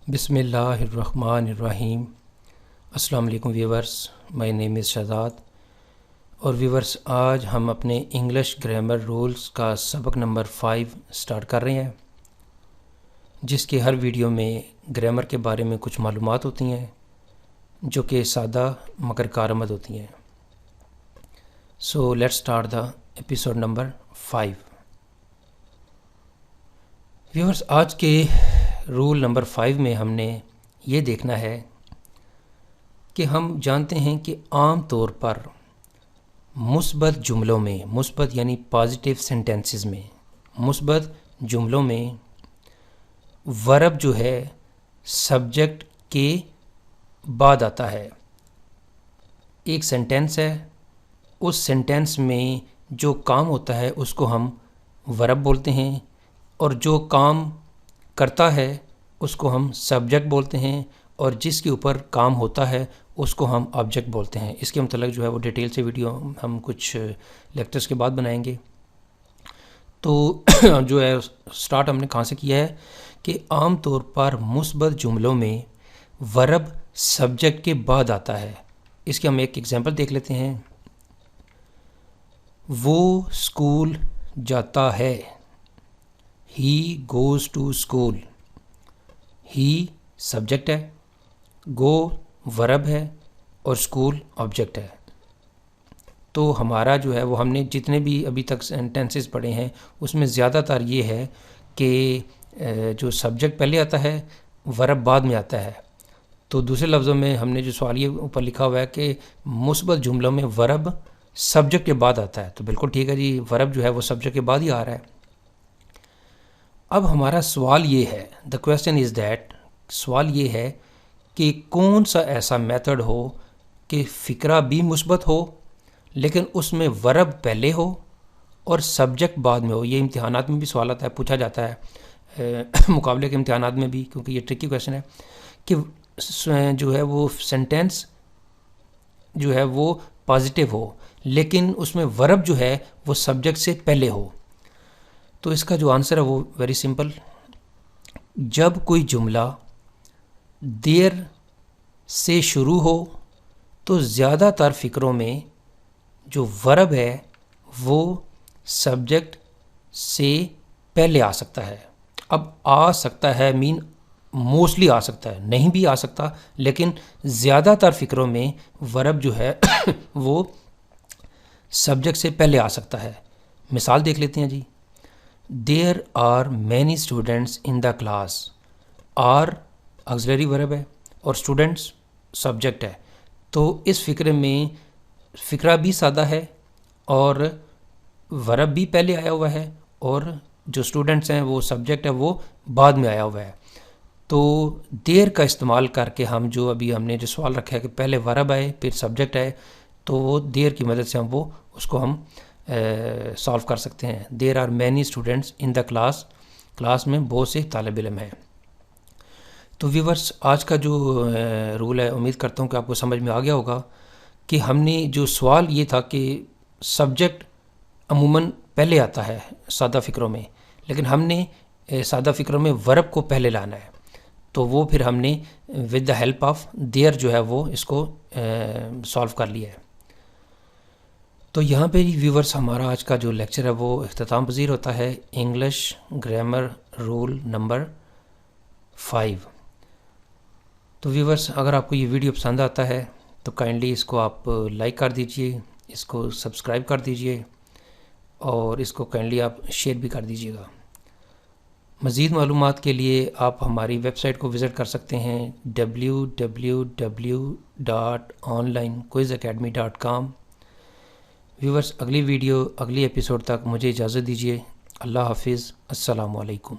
बिस्मिल्लाहिर्रहमानिर्रहीम। अस्सलाम वालेकुम viewers, my name is Shahzad. और व्यूवर्स, आज हम अपने इंग्लिश ग्रामर रूल्स का सबक नंबर 5 स्टार्ट कर रहे हैं, जिसके हर वीडियो में ग्रामर के बारे में कुछ मालूमात होती हैं जो कि सादा मगर कारआमद होती हैं। So let's start the episode number 5। Viewers, आज के रूल नंबर 5 में हमने ये देखना है कि हम जानते हैं कि आम तौर पर मुस्बत जुमलों में, मुस्बत यानी पॉजिटिव सेंटेंसेस में, मुस्बत जुमलों में वर्ब जो है सब्जेक्ट के बाद आता है। एक सेंटेंस है, उस सेंटेंस में जो काम होता है उसको हम वर्ब बोलते हैं, और जो काम करता है उसको हम सब्जेक्ट बोलते हैं, और जिसके ऊपर काम होता है उसको हम ऑब्जेक्ट बोलते हैं। इसके मतलब जो है वो डिटेल से वीडियो हम कुछ लेक्चर्स के बाद बनाएंगे। तो जो है स्टार्ट हमने कहाँ से किया है कि आम तौर पर मुस्बत जुमलों में वर्ब सब्जेक्ट के बाद आता है। इसके हम एक एग्जांपल देख लेते हैं। वो स्कूल जाता है, he goes to school. He subject है, गो वर्ब है, और स्कूल ऑब्जेक्ट है। तो हमारा जो है वो हमने जितने भी अभी तक सेंटेंसेस पढ़े हैं उसमें ज़्यादातर ये है कि जो सब्जेक्ट पहले आता है वर्ब बाद में आता है। तो दूसरे लफ्ज़ों में हमने जो सवाल ये ऊपर लिखा हुआ है कि मुस्बत जुमलों में वर्ब सब्जेक्ट के बाद आता है, तो बिल्कुल ठीक है जी, वर्ब जो है वो सब्जेक्ट के बाद ही आ रहा है। अब हमारा सवाल ये है, द क्वेश्चन इज़ दैट, सवाल ये है कि कौन सा ऐसा मेथड हो कि फ़िक्रा भी मुस्बत हो लेकिन उसमें वर्ब पहले हो और सब्जेक्ट बाद में हो। ये इम्तिहानात में भी सवाल आता है, पूछा जाता है मुकाबले के इम्तिहानात में भी, क्योंकि ये ट्रिकी क्वेश्चन है कि जो है वो सेंटेंस जो है वो पॉजिटिव हो लेकिन उसमें वर्ब जो है वो सब्जेक्ट से पहले हो। तो इसका जो आंसर है वो वेरी सिंपल। जब कोई जुमला देर से शुरू हो तो ज़्यादातर फ़िक्रों में जो वर्ब है वो सब्जेक्ट से पहले आ सकता है। अब आ सकता है मीन मोस्टली आ सकता है, नहीं भी आ सकता, लेकिन ज़्यादातर फ़िक्रों में वर्ब जो है वो सब्जेक्ट से पहले आ सकता है। मिसाल देख लेते हैं जी। There are many students in the class. Are auxiliary verb है और स्टूडेंट्स सब्जेक्ट है। तो इस फ़िक्रे में फ़िक्रा भी सादा है और वर्ब भी पहले आया हुआ है, और जो स्टूडेंट्स हैं वो सब्जेक्ट है वो बाद में आया हुआ है। तो देर का इस्तेमाल करके हम जो अभी हमने जो सवाल रखा है कि पहले वर्ब आए फिर सब्जेक्ट आए, तो वो देर की मदद से हम वो उसको हम सॉल्व कर सकते हैं। There are many students in the class, class में बहुत से तालिब इल्म हैं। तो व्यूवर्स, आज का जो रूल है उम्मीद करता हूँ कि आपको समझ में आ गया होगा कि हमने जो सवाल ये था कि सब्जेक्ट अमूमन पहले आता है सादा फ़िक्रों में, लेकिन हमने सादा फ़िक्रों में वर्ब को पहले लाना है। तो वो फिर हमने with the help of their जो है वो इसको सॉल्व कर लिया है। तो यहाँ पे व्यूवर्स हमारा आज का जो लेक्चर है वो इख्तिताम पज़ीर होता है, इंग्लिश ग्रामर रूल नंबर 5। तो व्यूवर्स, अगर आपको ये वीडियो पसंद आता है तो काइंडली इसको आप लाइक कर दीजिए, इसको सब्सक्राइब कर दीजिए, और इसको काइंडली आप शेयर भी कर दीजिएगा। मज़ीद मालूमात के लिए आप हमारी वेबसाइट को विज़िट कर सकते हैं www.onlinequizacademy.com। व्यूवर्स, अगली वीडियो अगली एपिसोड तक मुझे इजाज़त दीजिए। अल्लाह हाफिज़, अस्सलामु अलैकुम।